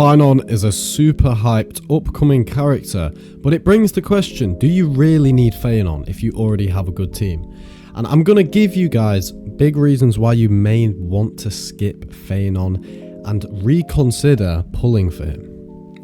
Phainon is a super hyped upcoming character, but it brings the question, do you really need Phainon if you already have a good team? And I'm going to give you guys big reasons why you may want to skip Phainon and reconsider pulling for him.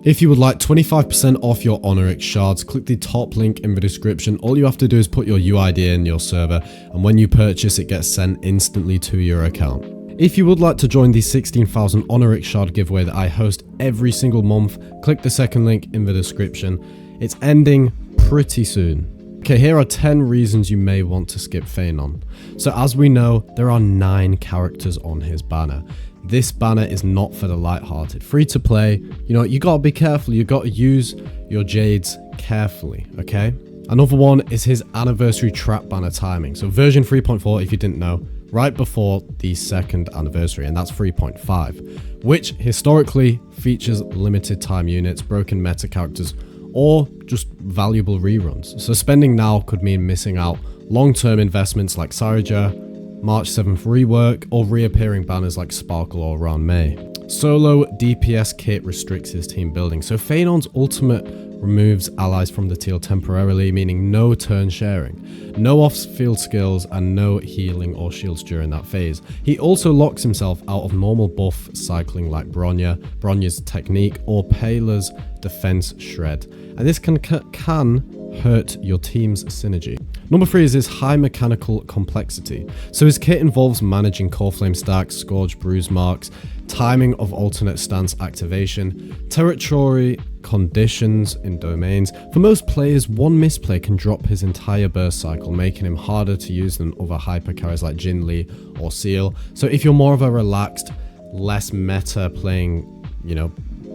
If you would like 25% off your Honoric shards, click the top link in the description. All you have to do is put your UID in your server, and when you purchase, it gets sent instantly to your account. If you would like to join the 16,000 Honoric shard giveaway that I host every single month, click the second link in the description. It's ending pretty soon. Okay, here are 10 reasons you may want to skip Phainon. So as we know, there are 9 characters on his banner. This banner is not for the lighthearted. Free to play, you gotta be careful. You gotta use your jades carefully, okay? Another one is his anniversary trap banner timing. So version 3.4, if you didn't know, right before the second anniversary, and that's 3.5, which historically features limited time units, broken meta characters, or just valuable reruns. So spending now could mean missing out long-term investments like Saryja, March 7th rework, or reappearing banners like Sparkle or around May. Solo DPS kit restricts his team building. So Phainon's ultimate removes allies from the teal temporarily, meaning no turn sharing, no off-field skills, and no healing or shields during that phase. He also locks himself out of normal buff cycling like Bronya's technique, or Pela's defense shred, and this can hurt your team's synergy. Number 3 is his high mechanical complexity. So his kit involves managing core flame stacks, scourge bruise marks, timing of alternate stance activation, territory conditions in domains. For most players, one misplay can drop his entire burst cycle, making him harder to use than other hyper carries like Jin Lee or Seal. So if you're more of a relaxed, less meta playing,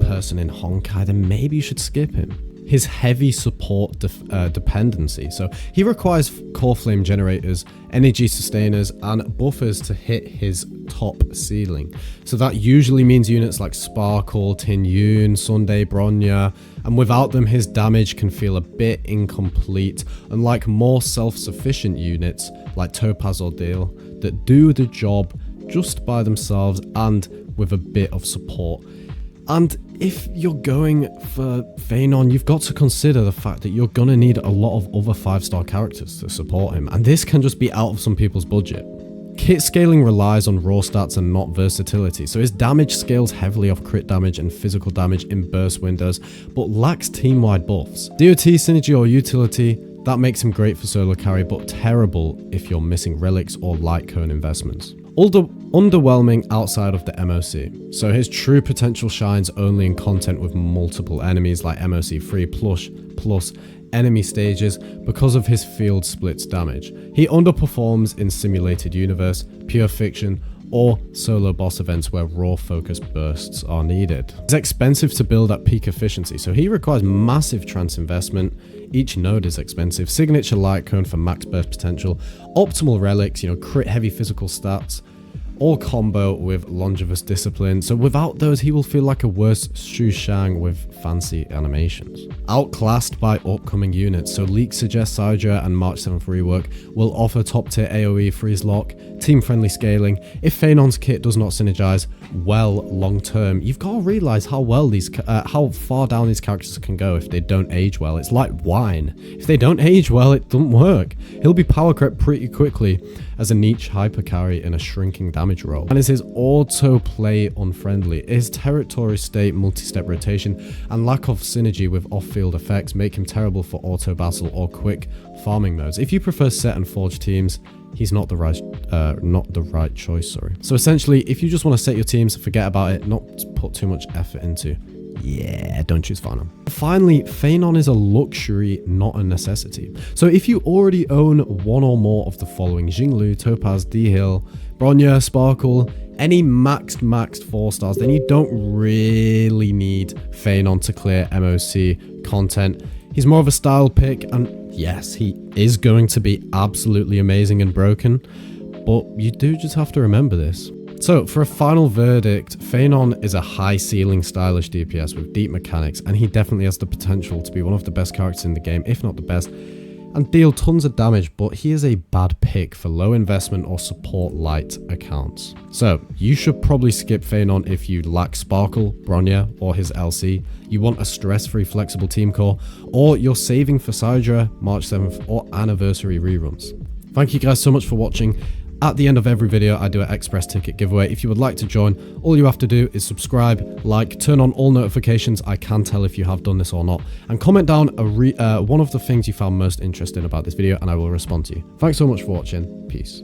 person in Honkai, then maybe you should skip him. His heavy support dependency. So he requires core flame generators, energy sustainers, and buffers to hit his top ceiling. So that usually means units like Sparkle, Tin Yoon, Sunday, Bronya, and without them his damage can feel a bit incomplete, unlike more self-sufficient units like Topaz or Deal that do the job just by themselves and with a bit of support. And if you're going for Phainon, you've got to consider the fact that you're going to need a lot of other 5-star characters to support him, and this can just be out of some people's budget. Kit scaling relies on raw stats and not versatility, so his damage scales heavily off crit damage and physical damage in burst windows, but lacks team-wide buffs. DOT, synergy, or utility, that makes him great for solo carry, but terrible if you're missing relics or light cone investments. Underwhelming outside of the MOC, so his true potential shines only in content with multiple enemies like MOC 3 plus enemy stages because of his field splits damage. He underperforms in simulated universe, pure fiction, or solo boss events where raw focus bursts are needed. It's expensive to build at peak efficiency, so he requires massive trans investment. Each node is expensive, signature light cone for max burst potential, optimal relics, crit heavy physical stats, all combo with longevous discipline. So without those, he will feel like a worse Shu Shang with fancy animations. Outclassed by upcoming units, so leaks suggest Saryja and March 7th rework will offer top tier AoE freeze lock, team friendly scaling. If Phainon's kit does not synergize well long term, you've got to realize how far down these characters can go if they don't age well. It's like wine. If they don't age well, it doesn't work. He'll be power crept pretty quickly as a niche hyper carry in a shrinking damage roll. And is his auto play unfriendly? His territory state, multi-step rotation, and lack of synergy with off-field effects make him terrible for auto battle or quick farming modes. If you prefer set and forge teams, he's not the right choice. So essentially, if you just want to set your teams, forget about it, not put too much effort into. Yeah, don't choose Phainon. Finally, Phainon is a luxury, not a necessity. So if you already own one or more of the following: Jinglu, Topaz, D-Hill, Bronya, Sparkle, any maxed 4-stars, then you don't really need Phainon to clear MOC content. He's more of a style pick, and yes, he is going to be absolutely amazing and broken, but you do just have to remember this. So for a final verdict, Phainon is a high ceiling stylish DPS with deep mechanics, and he definitely has the potential to be one of the best characters in the game, if not the best. and deal tons of damage, but he is a bad pick for low investment or support light accounts. So you should probably skip Phainon if you lack Sparkle, Bronya, or his LC. You want a stress-free flexible team core, or you're saving for Sidra, March 7th, or anniversary reruns. Thank you guys so much for watching. At the end of every video, I do an express ticket giveaway. If you would like to join, all you have to do is subscribe, like, turn on all notifications. I can tell if you have done this or not. And comment down one of the things you found most interesting about this video, and I will respond to you. Thanks so much for watching. Peace.